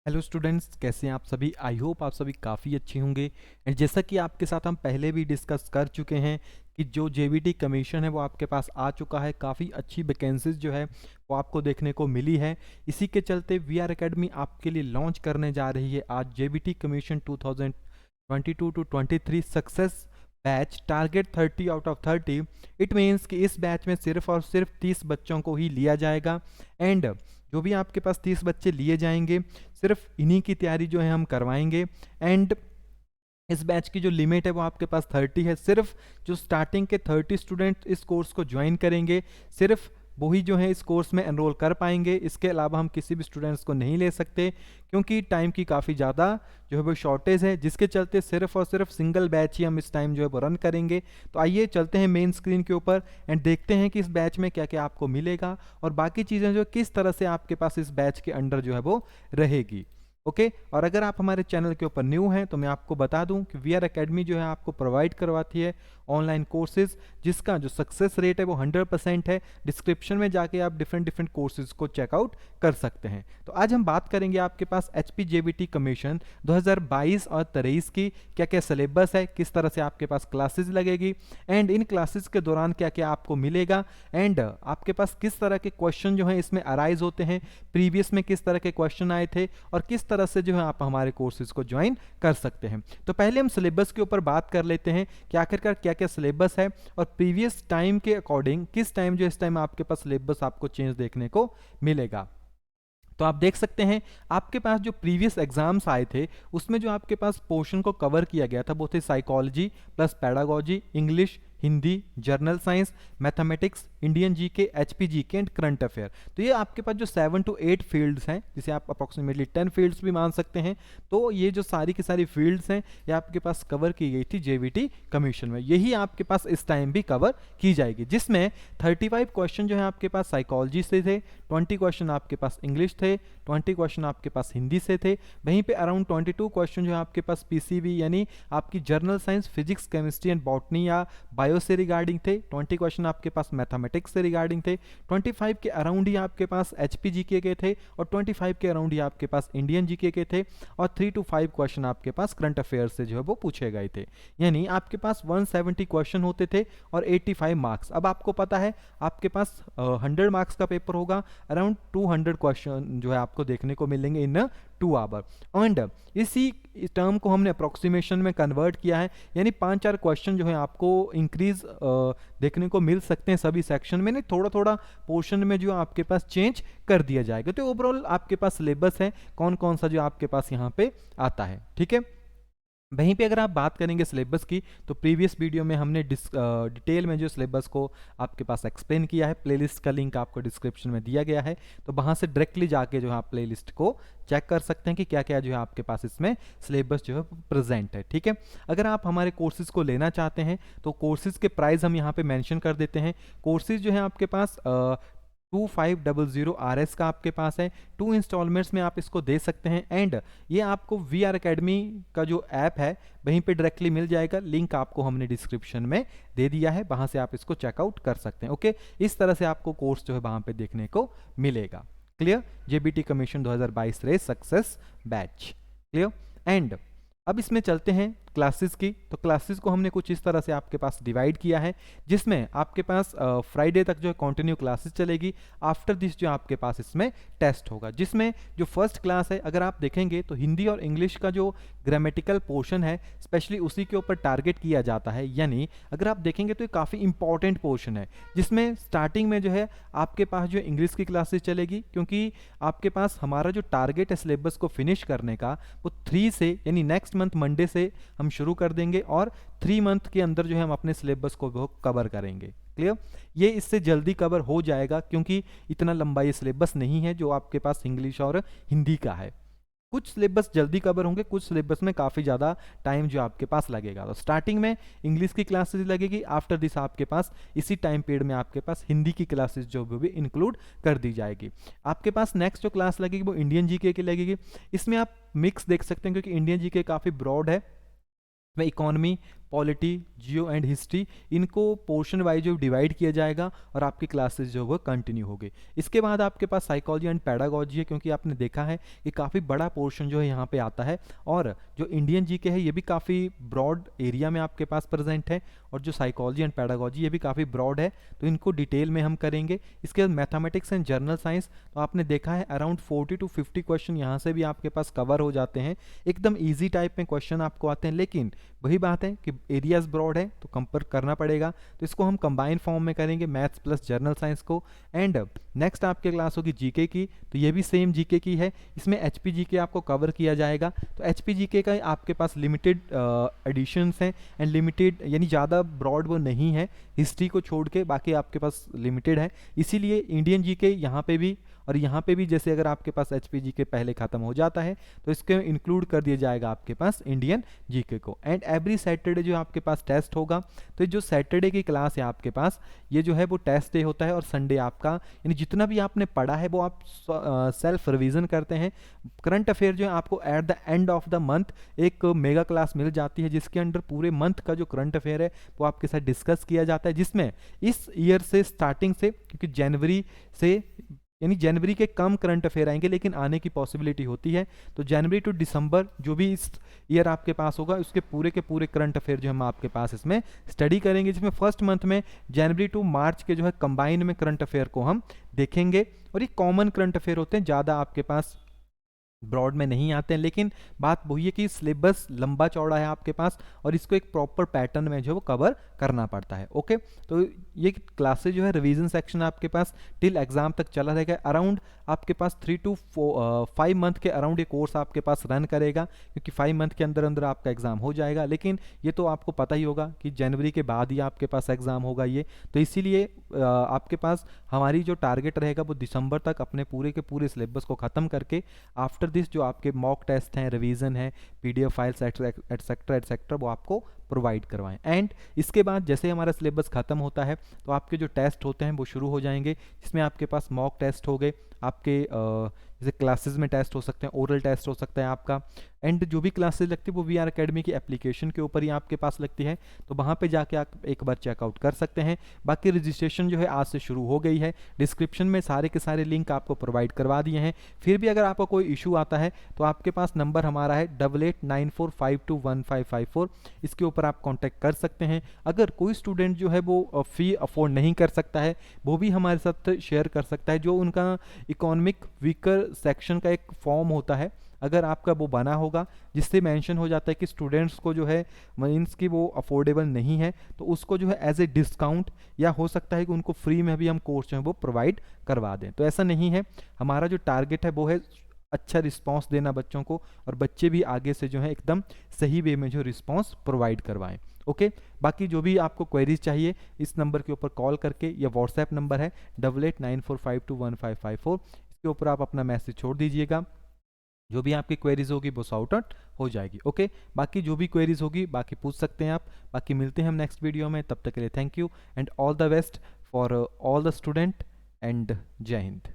Hello students, कैसे हैं आप सभी। आई होप आप सभी काफ़ी अच्छे होंगे। एंड जैसा कि आपके साथ हम पहले भी डिस्कस कर चुके हैं कि जो जेबीटी कमीशन है वो आपके पास आ चुका है। काफ़ी अच्छी वैकेंसीज जो है वो आपको देखने को मिली है। इसी के चलते वी आर एकेडमी आपके लिए लॉन्च करने जा रही है आज JBT commission 2022 to 23 success batch target 30 out of 30। It means कि इस बैच में सिर्फ और सिर्फ 30 बच्चों को ही लिया जाएगा। एंड जो भी आपके पास 30 बच्चे लिए जाएंगे सिर्फ इन्हीं की तैयारी जो है हम करवाएंगे। एंड इस बैच की जो लिमिट है वो आपके पास 30 है। सिर्फ जो स्टार्टिंग के 30 स्टूडेंट इस कोर्स को ज्वाइन करेंगे, सिर्फ वही जो है इस कोर्स में एनरोल कर पाएंगे। इसके अलावा हम किसी भी स्टूडेंट्स को नहीं ले सकते क्योंकि टाइम की काफ़ी ज़्यादा जो है वो शॉर्टेज है, जिसके चलते सिर्फ और सिर्फ सिंगल बैच ही हम इस टाइम जो है वो रन करेंगे। तो आइए चलते हैं मेन स्क्रीन के ऊपर एंड देखते हैं कि इस बैच में क्या क्या आपको मिलेगा और बाकी चीज़ें जो किस तरह से आपके पास इस बैच के अंडर जो है वो रहेगी। ओके और अगर आप हमारे चैनल के ऊपर न्यू हैं तो मैं आपको बता दूं कि वी आर एकेडमी जो है आपको प्रोवाइड करवाती है ऑनलाइन कोर्सेज जिसका जो सक्सेस रेट है वो 100% है। डिस्क्रिप्शन में जाके आप डिफरेंट कोर्सेज को चेकआउट कर सकते हैं। तो आज हम बात करेंगे आपके पास एचपीजेबीटी कमीशन 2022 और 23 की क्या क्या सिलेबस है, किस तरह से आपके पास क्लासेज लगेगी एंड इन क्लासेज के दौरान क्या क्या आपको मिलेगा एंड आपके पास किस तरह के क्वेश्चन जो है इसमें अराइज होते हैं, प्रीवियस में किस तरह के क्वेश्चन आए थे और किस तरह से जो है आप हमारे कोर्सेज को ज्वाइन कर सकते हैं। तो पहले हम सिलेबस के ऊपर बात कर लेते हैं कि आखिरकार क्या क्या सिलेबस है और प्रीवियस टाइम के अकॉर्डिंग किस टाइम जो इस टाइम आपके पास सिलेबस आपको चेंज देखने को मिलेगा। तो आप देख सकते हैं आपके पास जो प्रीवियस एग्जाम्स आए थे उसमें जो आपके पास पोर्शन को कवर किया गया था वो थे psychology plus pedagogy, English, Hindi, general science, mathematics, Indian GK, HPGK and current affair. तो ये आपके पास जो 7 to 8 फील्ड्स हैं, जिसे आप अप्रोक्सीमेटली 10 फील्ड्स भी मान सकते हैं। तो ये जो सारी की सारी फील्ड्स हैं ये आपके पास कवर की गई थी जेबीटी कमीशन में। यही आपके पास इस टाइम भी कवर की जाएगी, जिसमें 35 क्वेश्चन जो है आपके पास साइकोलॉजी से थे, 20 क्वेश्चन आपके पास इंग्लिश थे, 20 क्वेश्चन आपके पास हिंदी से थे। वहीं पे अराउंड 22 क्वेश्चन जो है आपके पास पीसीबी यानी आपकी journal science, physics, chemistry and botany या बायो से रिगार्डिंग थे। 20 क्वेश्चन आपके पास मैथमेटिक्स से रिगार्डिंग थे। 25 के अराउंड ही आपके पास एचपी जीके के थे और 25 के अराउंड ही आपके पास इंडियन जीके के थे और 3 to 5 क्वेश्चन आपके पास करंट अफेयर से जो है वो पूछे गए थे। यानी आपके पास 170 क्वेश्चन होते थे और 85 मार्क्स। अब आपको पता है आपके पास 100 मार्क्स का पेपर होगा, अराउंड 200 क्वेश्चन जो है आपको देखने को मिलेंगे इन 2 आवर। एंड इसी टर्म को हमने अप्रोक्सीमेशन में कन्वर्ट किया है, यानी 5-4 क्वेश्चन जो है आपको इंक्रीज देखने को मिल सकते हैं सभी सेक्शन में, नहीं थोड़ा थोड़ा पोर्शन में जो आपके पास चेंज कर दिया जाएगा। तो ओवरऑल आपके पास सिलेबस है कौन कौन सा जो आपके पास यहाँ पे आता है, ठीक है। वहीं पे अगर आप बात करेंगे सिलेबस की तो प्रीवियस वीडियो में हमने डिटेल में जो सिलेबस को आपके पास एक्सप्लेन किया है। प्लेलिस्ट का लिंक आपको डिस्क्रिप्शन में दिया गया है, तो वहाँ से डायरेक्टली जाके जो है आप प्लेलिस्ट को चेक कर सकते हैं कि क्या क्या जो है आपके पास इसमें सिलेबस जो है प्रेजेंट है, ठीक है। अगर आप हमारे कोर्सेज को लेना चाहते हैं तो कोर्सेज के प्राइस हम यहाँ पे मेंशन कर देते हैं। कोर्सेज जो है आपके पास 2500 RS का आपके पास है, 2 इंस्टॉलमेंट्स में आप इसको दे सकते हैं। एंड ये आपको वी आर एकेडमी का जो ऐप है वहीं पे डायरेक्टली मिल जाएगा, लिंक आपको हमने डिस्क्रिप्शन में दे दिया है, वहां से आप इसको चेकआउट कर सकते हैं। ओके, इस तरह से आपको कोर्स जो है वहां पे देखने को मिलेगा। Clear, JBT commission 2022 race success batch clear. And अब इसमें चलते हैं क्लासेस की। तो क्लासेस को हमने कुछ इस तरह से आपके पास डिवाइड किया है, जिसमें आपके पास फ्राइडे तक जो है कंटिन्यू क्लासेस चलेगी। आफ्टर दिस जो आपके पास इसमें टेस्ट होगा, जिसमें जो फर्स्ट क्लास है अगर आप देखेंगे तो हिंदी और इंग्लिश का जो ग्रामेटिकल पोर्शन है स्पेशली उसी के ऊपर टारगेट किया जाता है। यानी अगर आप देखेंगे तो ये काफ़ी इंपॉर्टेंट पोर्शन है, जिसमें स्टार्टिंग में जो है आपके पास जो इंग्लिश की क्लासेस चलेगी, क्योंकि आपके पास हमारा जो टारगेट है सिलेबस को फिनिश करने का वो 3 से यानी नेक्स्ट मंथ मंडे से हम शुरू कर देंगे और 3 मंथ के अंदर जो है हम अपने सिलेबस को वो कवर करेंगे। क्लियर, ये इससे जल्दी कवर हो जाएगा क्योंकि इतना लंबा ये सिलेबस नहीं है जो आपके पास इंग्लिश और हिंदी का है। कुछ सिलेबस जल्दी कवर होंगे, कुछ सिलेबस में काफ़ी ज़्यादा टाइम जो आपके पास लगेगा। तो स्टार्टिंग में इंग्लिश की क्लासेस लगेगी, आफ्टर दिस आपके पास इसी टाइम पीरियड में आपके पास हिंदी की क्लासेस जो भी इंक्लूड कर दी जाएगी। आपके पास नेक्स्ट जो क्लास लगेगी वो इंडियन जीके की लगेगी। इसमें आप मिक्स देख सकते हैं क्योंकि इंडियन जीके काफ़ी ब्रॉड है, में economy, polity, Jio and history, इनको पोर्शन वाइज जो डिवाइड किया जाएगा और आपकी क्लासेस जो वो कंटिन्यू होगी। इसके बाद आपके पास साइकोलॉजी एंड पैडागोजी है, क्योंकि आपने देखा है कि काफ़ी बड़ा पोर्शन जो है यहाँ पे आता है, और जो इंडियन जीके है ये भी काफ़ी ब्रॉड एरिया में आपके पास प्रेजेंट है, और जो साइकोलॉजी एंड पैडागोजी ये भी काफ़ी ब्रॉड है, तो इनको डिटेल में हम करेंगे। इसके बाद मैथमेटिक्स एंड जनरल साइंस, तो आपने देखा है अराउंड 40 to 50 क्वेश्चन यहाँ से भी आपके पास कवर हो जाते हैं, एकदम ईजी टाइप में क्वेश्चन आपको आते हैं, लेकिन वही बात है कि एरियाज ब्रॉड है तो कंपेयर करना पड़ेगा, तो इसको हम कंबाइन फॉर्म में करेंगे, मैथ्स प्लस जनरल साइंस को। एंड नेक्स्ट आपके क्लास होगी जीके की, तो ये भी सेम जीके की है, इसमें एचपी जीके आपको कवर किया जाएगा। तो एचपी जीके का आपके पास लिमिटेड एडिशंस हैं एंड लिमिटेड, यानी ज़्यादा ब्रॉड वो नहीं है, हिस्ट्री को छोड़ के बाकी आपके पास लिमिटेड है, इसीलिए इंडियन जीके यहाँ पे भी और यहाँ पे भी, जैसे अगर आपके पास एचपी जीके पहले ख़त्म हो जाता है तो इसके इंक्लूड कर दिया जाएगा आपके पास इंडियन जीके को। एंड एवरी सैटरडे जो आपके पास टेस्ट होगा, तो जो सैटरडे की क्लास है आपके पास, ये जो है वो टेस्ट डे होता है, और संडे आपका, यानी जितना भी आपने पढ़ा है वो आप सेल्फ रिवीजन करते हैं। करंट अफेयर जो है आपको at the end of the month एक मेगा क्लास मिल जाती है, जिसके अंडर पूरे मंथ का जो करंट अफेयर है वो आपके साथ डिस्कस किया जाता है, जिसमें इस ईयर से स्टार्टिंग से, क्योंकि जनवरी से, यानी जनवरी के कम करंट अफेयर आएंगे लेकिन आने की पॉसिबिलिटी होती है, तो जनवरी टू दिसंबर जो भी इस ईयर आपके पास होगा उसके पूरे के पूरे करंट अफेयर जो हम आपके पास इसमें स्टडी करेंगे, जिसमें फर्स्ट मंथ में जनवरी टू मार्च के जो है कंबाइन में करंट अफेयर को हम देखेंगे, और ये कॉमन करंट अफेयर होते हैं, ज़्यादा आपके पास ब्रॉड में नहीं आते हैं, लेकिन बात वही है कि सिलेबस लंबा चौड़ा है आपके पास और इसको एक प्रॉपर पैटर्न में जो वो कवर करना पड़ता है। ओके, तो ये क्लासेज जो है रिवीजन सेक्शन आपके पास टिल एग्जाम तक चला रहेगा, अराउंड आपके पास 3 to 5 मंथ के अराउंड ये कोर्स आपके पास रन करेगा, क्योंकि 5 मंथ के अंदर अंदर आपका एग्जाम हो जाएगा, लेकिन ये तो आपको पता ही होगा कि जनवरी के बाद ही आपके पास एग्जाम होगा ये, तो इसीलिए आपके पास हमारी जो टारगेट रहेगा वो दिसंबर तक अपने पूरे के पूरे सिलेबस को ख़त्म करके आफ्टर दिस जो आपके मॉक टेस्ट हैं, रिवीजन है, पीडीएफ फाइल्स एटसेट्रा एटसेट्रा वो आपको प्रोवाइड करवाएं। एंड इसके बाद जैसे हमारा सिलेबस खत्म होता है तो आपके जो टेस्ट होते हैं वो शुरू हो जाएंगे, जिसमें आपके पास मॉक टेस्ट हो गए, आपके जैसे क्लासेस में टेस्ट हो सकते हैं, ओरल टेस्ट हो सकता है आपका, एंड जो भी क्लासेस लगती है वो वी आर अकेडमी की एप्लीकेशन के ऊपर ही आपके पास लगती है, तो वहाँ पे जाके आप एक बार चेकआउट कर सकते हैं। बाकी रजिस्ट्रेशन जो है आज से शुरू हो गई है, डिस्क्रिप्शन में सारे के सारे लिंक आपको प्रोवाइड करवा दिए हैं। फिर भी अगर आपका कोई इशू आता है तो आपके पास नंबर हमारा है 8894521554, इसके ऊपर आप कॉन्टैक्ट कर सकते हैं। अगर कोई स्टूडेंट जो है वो फ़ी अफोर्ड नहीं कर सकता है वो भी हमारे साथ शेयर कर सकता है, जो उनका इकोनॉमिक वीकर सेक्शन का एक फॉर्म होता है, अगर आपका वो बना होगा जिससे मेंशन हो जाता है कि स्टूडेंट्स को जो है मीन्स कि वो अफोर्डेबल नहीं है, तो उसको जो है एज ए डिस्काउंट या हो सकता है कि उनको फ्री में भी हम कोर्स जो है वो प्रोवाइड करवा दें। तो ऐसा नहीं है, हमारा जो टारगेट है वो है अच्छा रिस्पांस देना बच्चों को, और बच्चे भी आगे से जो है एकदम सही वे में जो रिस्पांस प्रोवाइड करवाएं। ओके, बाकी जो भी आपको क्वेरीज चाहिए इस नंबर के ऊपर कॉल करके, या व्हाट्सएप नंबर है 8894521554, इसके ऊपर आप अपना मैसेज छोड़ दीजिएगा, जो भी आपकी क्वेरीज होगी वो सॉर्ट आउट हो जाएगी। ओके, बाकी जो भी क्वेरीज होगी बाकी पूछ सकते हैं आप। बाकी मिलते हैं हम नेक्स्ट वीडियो में, तब तक के लिए thank you and all the best for all the student and जय हिंद।